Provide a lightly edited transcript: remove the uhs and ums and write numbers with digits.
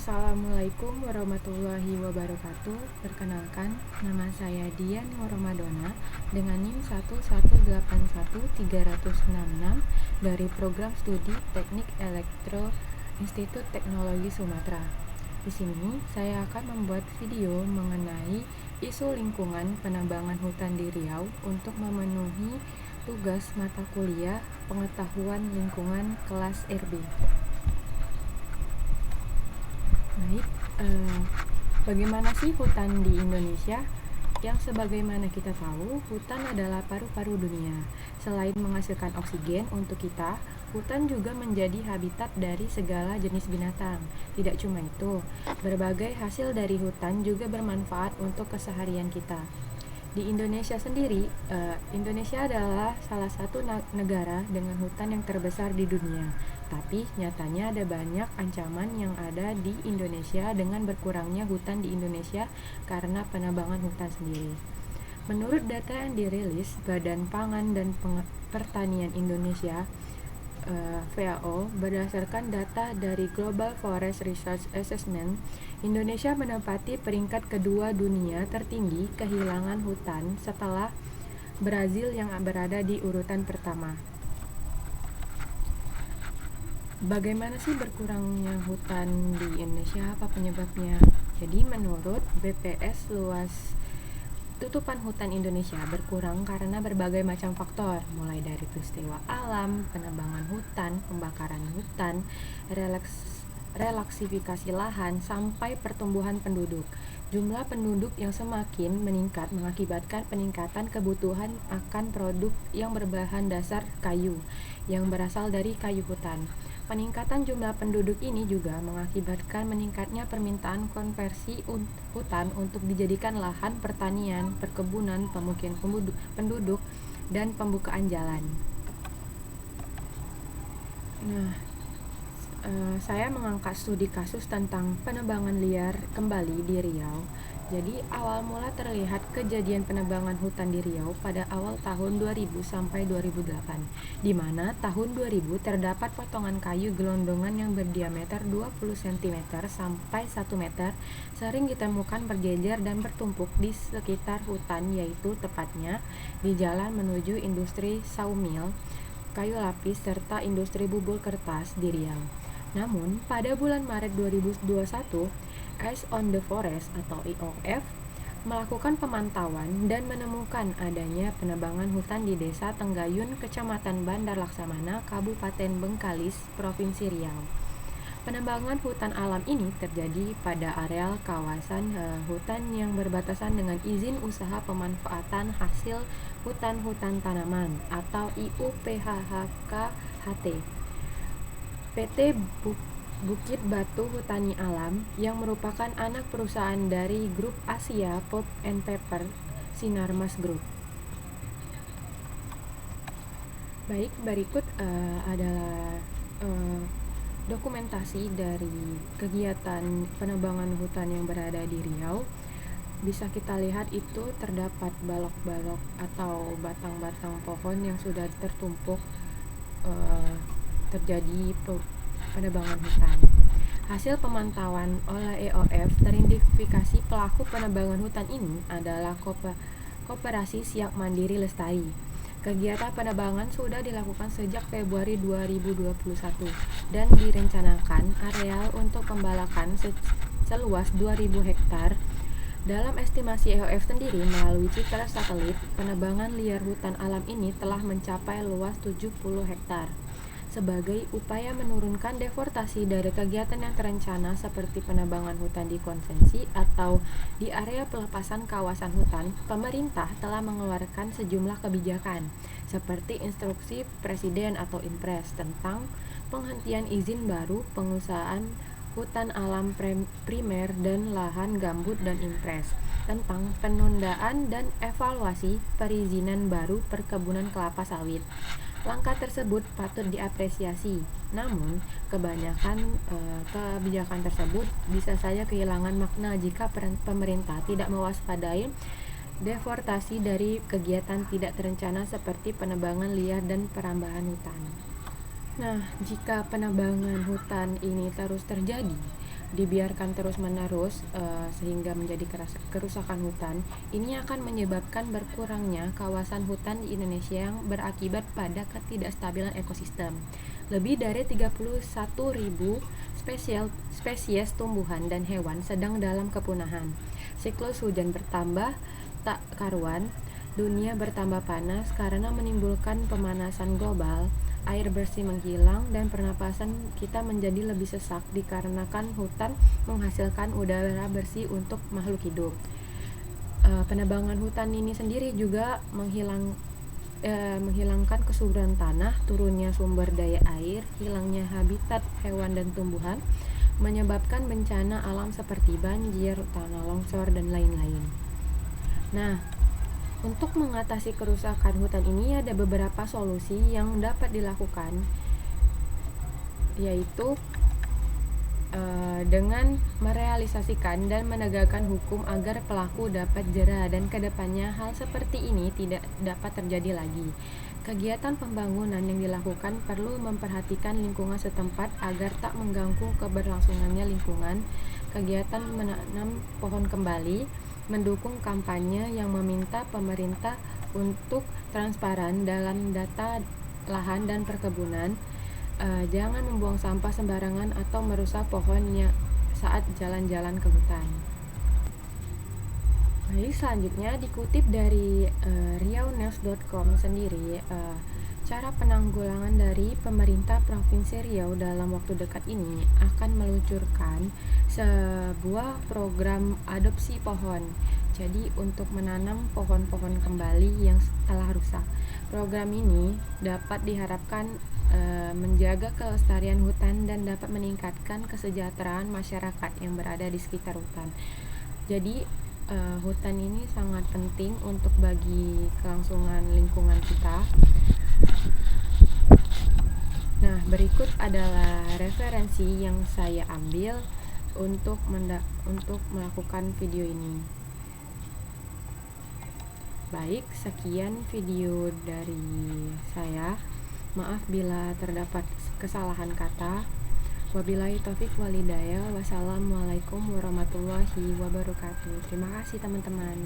Assalamualaikum warahmatullahi wabarakatuh. Perkenalkan, nama saya Dian Ramadona dengan NIM 1181366 dari Program Studi Teknik Elektro Institut Teknologi Sumatera. Di sini saya akan membuat video mengenai isu lingkungan penambangan hutan di Riau untuk memenuhi tugas mata kuliah Pengetahuan Lingkungan kelas RB. Baik, bagaimana sih hutan di Indonesia? Yang sebagaimana kita tahu, hutan adalah paru-paru dunia. Selain menghasilkan oksigen untuk kita, hutan juga menjadi habitat dari segala jenis binatang. Tidak cuma itu, berbagai hasil dari hutan juga bermanfaat untuk keseharian kita. Di Indonesia sendiri, Indonesia adalah salah satu negara dengan hutan yang terbesar di dunia. Tapi nyatanya ada banyak ancaman yang ada di Indonesia dengan berkurangnya hutan di Indonesia karena penebangan hutan sendiri. Menurut data yang dirilis Badan Pangan dan Pertanian Indonesia, FAO, berdasarkan data dari Global Forest Research Assessment, Indonesia menempati peringkat kedua dunia tertinggi kehilangan hutan setelah Brazil yang berada di urutan pertama. Bagaimana sih berkurangnya hutan di Indonesia? Apa penyebabnya? Jadi menurut BPS, luas tutupan hutan Indonesia berkurang karena berbagai macam faktor, mulai dari peristiwa alam, penebangan hutan, pembakaran hutan, relaksifikasi lahan, sampai pertumbuhan penduduk. Jumlah penduduk yang semakin meningkat mengakibatkan peningkatan kebutuhan akan produk yang berbahan dasar kayu, yang berasal dari kayu hutan. Peningkatan jumlah penduduk ini juga mengakibatkan meningkatnya permintaan konversi hutan untuk dijadikan lahan pertanian, perkebunan, pemukiman penduduk, dan pembukaan jalan. Saya mengangkat studi kasus tentang penebangan liar kembali di Riau. Jadi awal mula terlihat kejadian penebangan hutan di Riau pada awal tahun 2000 sampai 2008, di mana tahun 2000 terdapat potongan kayu gelondongan yang berdiameter 20 cm sampai 1 meter sering ditemukan berjejer dan bertumpuk di sekitar hutan, yaitu tepatnya di jalan menuju industri sawmill, kayu lapis, serta industri bubul kertas di Riau. Namun, pada bulan Maret 2021, Eyes on the Forest atau EOF melakukan pemantauan dan menemukan adanya penebangan hutan di Desa Tenggayun, Kecamatan Bandar Laksamana, Kabupaten Bengkalis, Provinsi Riau. Penebangan hutan alam ini terjadi pada areal kawasan hutan yang berbatasan dengan izin usaha pemanfaatan hasil hutan-hutan tanaman atau IUPHHK-HT. PT Bukit Batu Hutani Alam yang merupakan anak perusahaan dari Grup Asia Pulp and Paper Sinarmas Group. Baik, berikut adalah dokumentasi dari kegiatan penebangan hutan yang berada di Riau. Bisa kita lihat itu terdapat balok-balok atau batang-batang pohon yang sudah tertumpuk, terjadi penebangan hutan. Hasil pemantauan oleh EOF teridentifikasi pelaku penebangan hutan ini adalah Koperasi Siak Mandiri Lestari. Kegiatan penebangan sudah dilakukan sejak Februari 2021 dan direncanakan areal untuk pembalakan seluas 2.000 hektar. Dalam estimasi EOF sendiri melalui citra satelit, penebangan liar hutan alam ini telah mencapai luas 70 hektar. Sebagai upaya menurunkan deforestasi dari kegiatan yang terencana seperti penebangan hutan di konvensi atau di area pelepasan kawasan hutan, pemerintah telah mengeluarkan sejumlah kebijakan seperti Instruksi Presiden atau Inpres tentang penghentian izin baru pengusahaan hutan alam primer dan lahan gambut dan Inpres tentang penundaan dan evaluasi perizinan baru perkebunan kelapa sawit. Langkah tersebut patut diapresiasi, namun kebanyakan kebijakan tersebut bisa saja kehilangan makna jika pemerintah tidak mewaspadai deforestasi dari kegiatan tidak terencana seperti penebangan liar dan perambahan hutan. Nah, jika penebangan hutan ini terus terjadi, dibiarkan terus-menerus sehingga menjadi kerusakan hutan, ini akan menyebabkan berkurangnya kawasan hutan di Indonesia yang berakibat pada ketidakstabilan ekosistem. Lebih dari 31.000 spesies tumbuhan dan hewan sedang dalam kepunahan. Siklus hujan bertambah tak karuan, dunia bertambah panas karena menimbulkan pemanasan global, air bersih menghilang, dan pernapasan kita menjadi lebih sesak dikarenakan hutan menghasilkan udara bersih untuk makhluk hidup. Penebangan hutan ini sendiri juga menghilangkan kesuburan tanah, turunnya sumber daya air, hilangnya habitat hewan dan tumbuhan, menyebabkan bencana alam seperti banjir, tanah longsor, dan lain-lain. Nah, untuk mengatasi kerusakan hutan ini ada beberapa solusi yang dapat dilakukan, yaitu dengan merealisasikan dan menegakkan hukum agar pelaku dapat jera, dan kedepannya hal seperti ini tidak dapat terjadi lagi. Kegiatan pembangunan yang dilakukan perlu memperhatikan lingkungan setempat agar tak mengganggu keberlangsungannya lingkungan. Kegiatan menanam pohon kembali, mendukung kampanye yang meminta pemerintah untuk transparan dalam data lahan dan perkebunan, jangan membuang sampah sembarangan atau merusak pohonnya saat jalan-jalan ke hutan. Baik, selanjutnya dikutip dari riaunews.com sendiri, cara penanggulangan dari pemerintah Provinsi Riau dalam waktu dekat ini akan meluncurkan sebuah program adopsi pohon. Jadi untuk menanam pohon-pohon kembali yang telah rusak. Program ini dapat diharapkan menjaga kelestarian hutan dan dapat meningkatkan kesejahteraan masyarakat yang berada di sekitar hutan. Jadi hutan ini sangat penting untuk bagi kelangsungan lingkungan kita. Nah, berikut adalah referensi yang saya ambil untuk melakukan video ini. Baik, sekian video dari saya. Maaf bila terdapat kesalahan kata. Wabillahi taufik walhidayah. Wassalamualaikum warahmatullahi wabarakatuh. Terima kasih teman-teman.